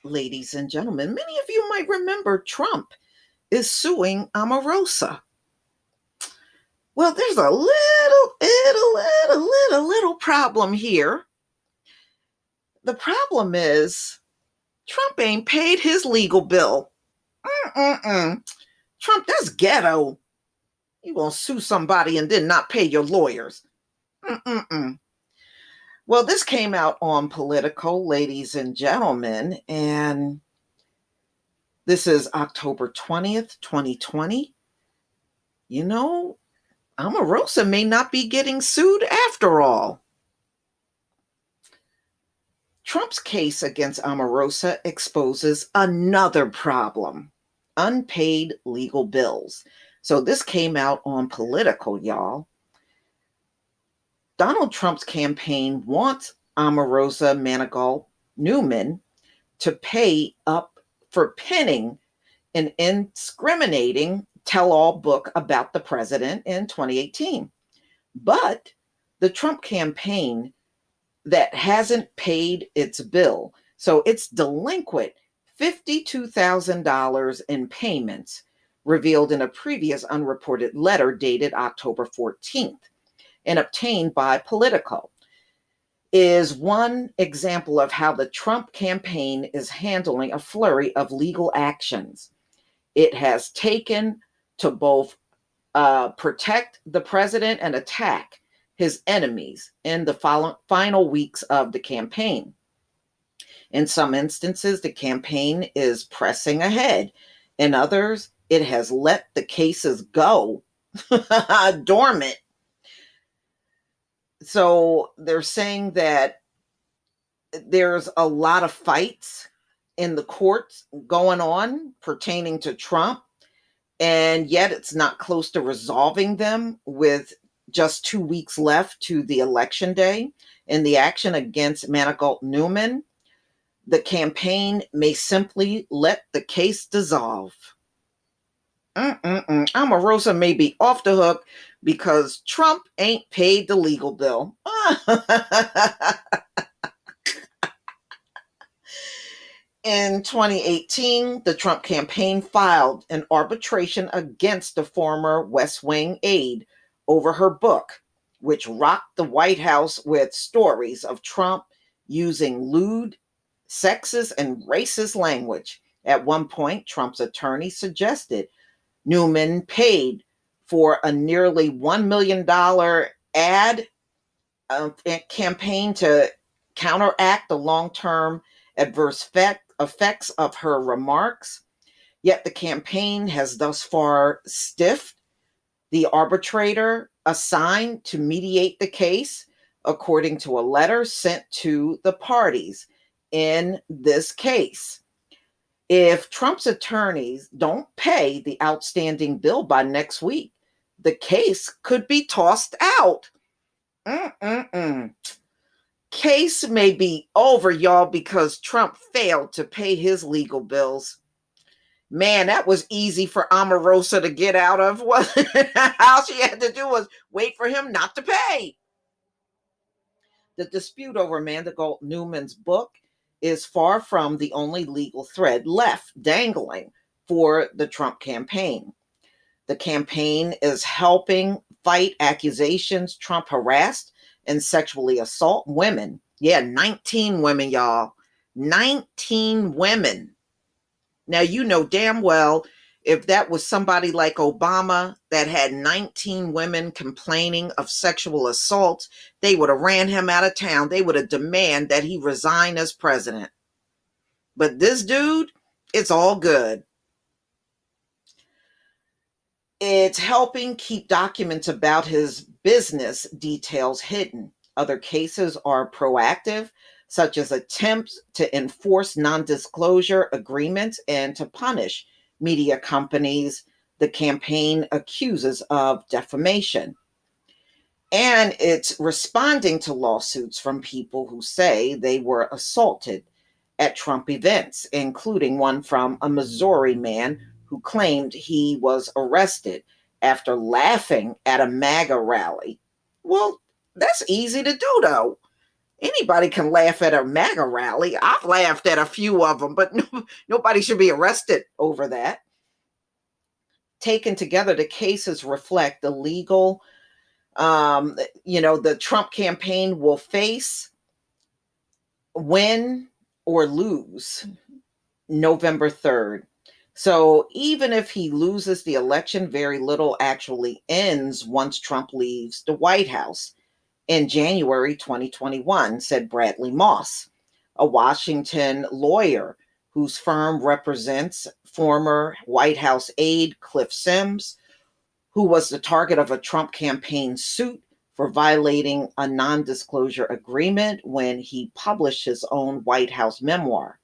ladies and gentlemen, many of you might remember Trump is suing Omarosa. Well, there's a little problem here. The problem is Trump ain't paid his legal bill. Mm-mm-mm. Trump, that's ghetto. You gonna sue somebody and then not pay your lawyers. Mm-mm-mm. Well, this came out on Political, ladies and gentlemen, and this is October 20th, 2020. You know, Omarosa may not be getting sued after all. Trump's case against Omarosa exposes another problem: unpaid legal bills. So this came out on Political, y'all. Donald Trump's campaign wants Omarosa Manigault Newman to pay up for penning an incriminating tell-all book about the president in 2018. But the Trump campaign that hasn't paid its bill, so it's delinquent $52,000 in payments, revealed in a previous unreported letter dated October 14th and obtained by Politico, is one example of how the Trump campaign is handling a flurry of legal actions it has taken to both protect the president and attack his enemies in the final weeks of the campaign. In some instances, the campaign is pressing ahead. In others, it has let the cases go dormant. So they're saying that there's a lot of fights in the courts going on pertaining to Trump, and yet it's not close to resolving them with just 2 weeks left to the election day. In the action against Manigault Newman, the campaign may simply let the case dissolve. Omarosa may be off the hook because Trump ain't paid the legal bill. In 2018, the Trump campaign filed an arbitration against the former West Wing aide over her book, which rocked the White House with stories of Trump using lewd, sexist, and racist language. At one point, Trump's attorney suggested Newman paid for a nearly $1 million ad campaign to counteract the long-term adverse effects of her remarks. Yet the campaign has thus far stiffed the arbitrator assigned to mediate the case, according to a letter sent to the parties in this case. If Trump's attorneys don't pay the outstanding bill by next week, the case could be tossed out. Case may be over, y'all, because Trump failed to pay his legal bills. Man, that was easy for Omarosa to get out of. All she had to do was wait for him not to pay. The dispute over Manigault Newman's book is far from the only legal thread left dangling for the Trump campaign. The campaign is helping fight accusations Trump harassed and sexually assault women. Yeah, 19 women, y'all. 19 women. Now, you know damn well if that was somebody like Obama that had 19 women complaining of sexual assault, they would have ran him out of town. They would have demanded that he resign as president. But this dude, it's all good. It's helping keep documents about his business details hidden. Other cases are proactive, such as attempts to enforce non-disclosure agreements and to punish media companies the campaign accuses of defamation. And it's responding to lawsuits from people who say they were assaulted at Trump events, including one from a Missouri man who claimed he was arrested after laughing at a MAGA rally. Well, that's easy to do, though. Anybody can laugh at a MAGA rally. I've laughed at a few of them, but nobody should be arrested over that. Taken together, the cases reflect the legal, the Trump campaign will face, win or lose November 3rd. So even if he loses the election, very little actually ends once Trump leaves the White House in January 2021, said Bradley Moss, a Washington lawyer whose firm represents former White House aide Cliff Sims, who was the target of a Trump campaign suit for violating a non disclosure agreement when he published his own White House memoir.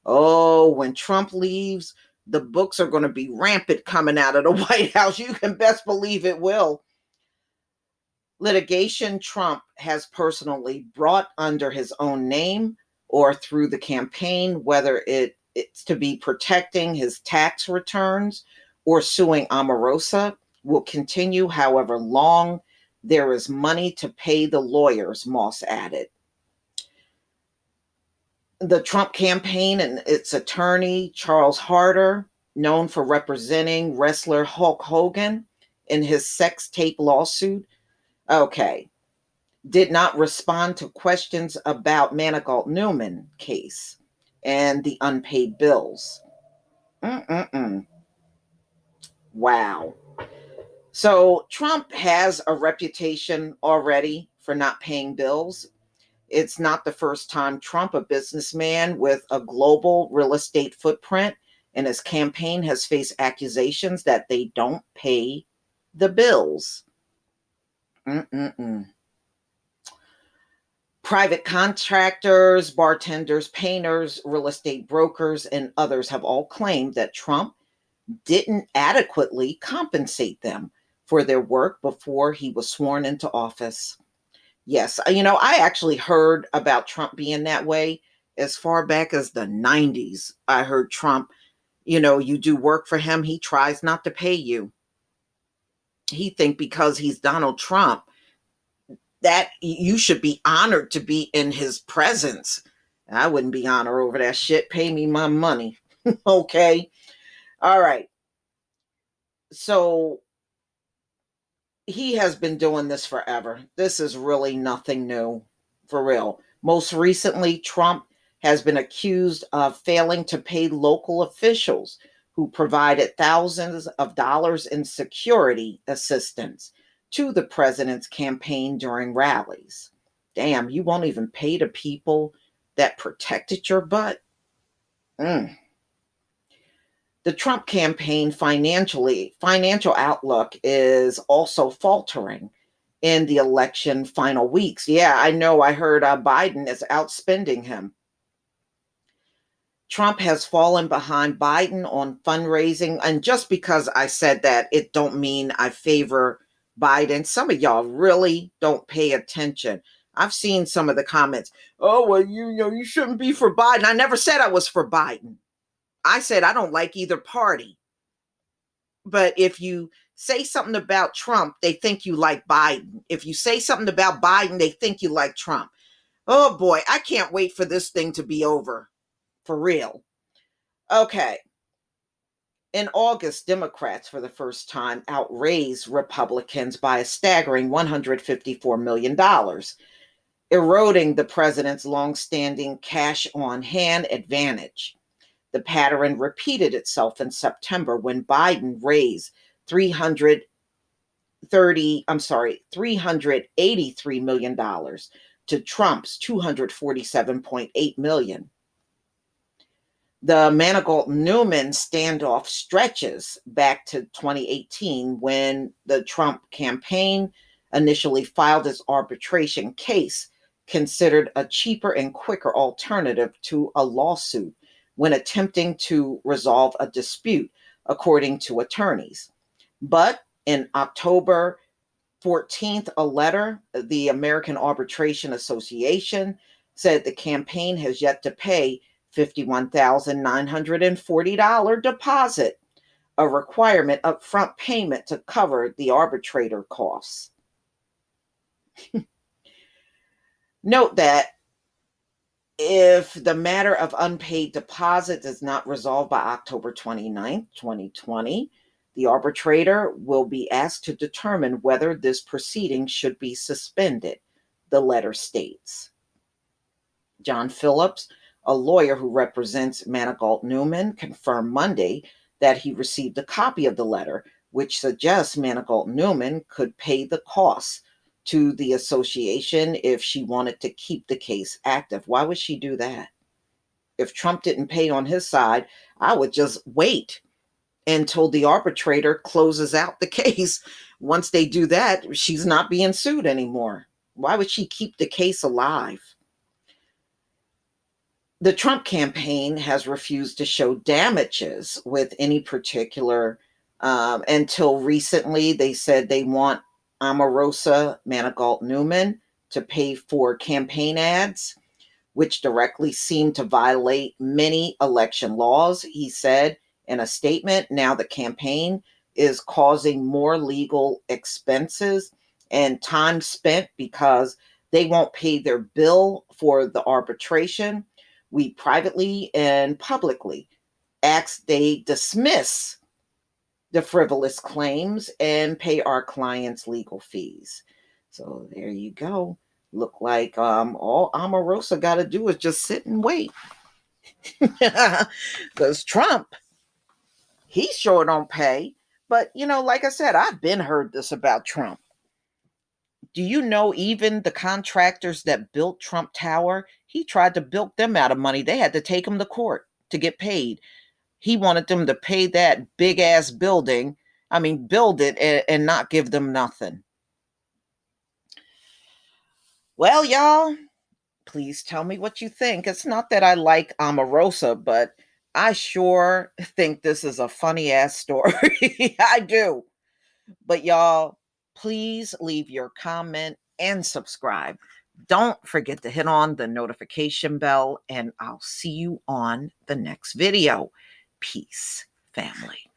Oh, when Trump leaves, the books are going to be rampant coming out of the White House. You can best believe it will. Litigation Trump has personally brought under his own name or through the campaign, whether it's to be protecting his tax returns or suing Omarosa, will continue however long there is money to pay the lawyers, Moss added. The Trump campaign and its attorney, Charles Harder, known for representing wrestler Hulk Hogan in his sex tape lawsuit, okay, did not respond to questions about Manigault Newman case and the unpaid bills. Mm-mm-mm. Wow. So Trump has a reputation already for not paying bills. It's not the first time Trump, a businessman with a global real estate footprint, and his campaign has faced accusations that they don't pay the bills. Mm-mm-mm. Private contractors, bartenders, painters, real estate brokers, and others have all claimed that Trump didn't adequately compensate them for their work before he was sworn into office. Yes, I actually heard about Trump being that way as far back as the 90s. I heard Trump, you do work for him, he tries not to pay you. He think because he's Donald Trump that you should be honored to be in his presence. I wouldn't be honored over that shit. Pay me my money. Okay. All right. So he has been doing this forever. This is really nothing new, for real. Most recently, Trump has been accused of failing to pay local officials who provided thousands of dollars in security assistance to the president's campaign during rallies. Damn, you won't even pay the people that protected your butt? Mm. The Trump campaign financial outlook is also faltering in the election final weeks. Yeah, I know. I heard Biden is outspending him. Trump has fallen behind Biden on fundraising, and just because I said that, it don't mean I favor Biden. Some of y'all really don't pay attention. I've seen some of the comments. Oh, well, you shouldn't be for Biden. I never said I was for Biden. I said I don't like either party. But if you say something about Trump, they think you like Biden. If you say something about Biden, they think you like Trump. Oh boy, I can't wait for this thing to be over. For real. Okay. In August, Democrats for the first time outraised Republicans by a staggering $154 million, eroding the president's longstanding cash on hand advantage. The pattern repeated itself in September when Biden raised 383 million dollars to Trump's 247.8 million. The Manigault Newman standoff stretches back to 2018 when the Trump campaign initially filed its arbitration case, considered a cheaper and quicker alternative to a lawsuit when attempting to resolve a dispute, according to attorneys. But in October 14th, a letter, the American Arbitration Association said the campaign has yet to pay $51,940 deposit, a requirement upfront payment to cover the arbitrator costs. Note that if the matter of unpaid deposit is not resolved by October 29th, 2020, the arbitrator will be asked to determine whether this proceeding should be suspended, the letter states. John Phillips, a lawyer who represents Manigault Newman, confirmed Monday that he received a copy of the letter, which suggests Manigault Newman could pay the costs to the association if she wanted to keep the case active. Why would she do that? If Trump didn't pay on his side, I would just wait until the arbitrator closes out the case. Once they do that, she's not being sued anymore. Why would she keep the case alive? The Trump campaign has refused to show damages with any particular, until recently, they said they want Omarosa Manigault Newman to pay for campaign ads, which directly seem to violate many election laws. He said in a statement, now the campaign is causing more legal expenses and time spent because they won't pay their bill for the arbitration. We privately and publicly ask they dismiss the frivolous claims and pay our clients legal fees. So there you go. Look like all Omarosa got to do is just sit and wait. Because Trump, he sure don't pay. But, like I said, I've been heard this about Trump. Do you know even the contractors that built Trump Tower, he tried to bilk them out of money. They had to take him to court to get paid. He wanted them to pay that big ass building. I mean, build it and not give them nothing. Well, y'all, please tell me what you think. It's not that I like Omarosa, but I sure think this is a funny ass story. I do. But y'all, please leave your comment and subscribe. Don't forget to hit on the notification bell, and I'll see you on the next video. Peace, family.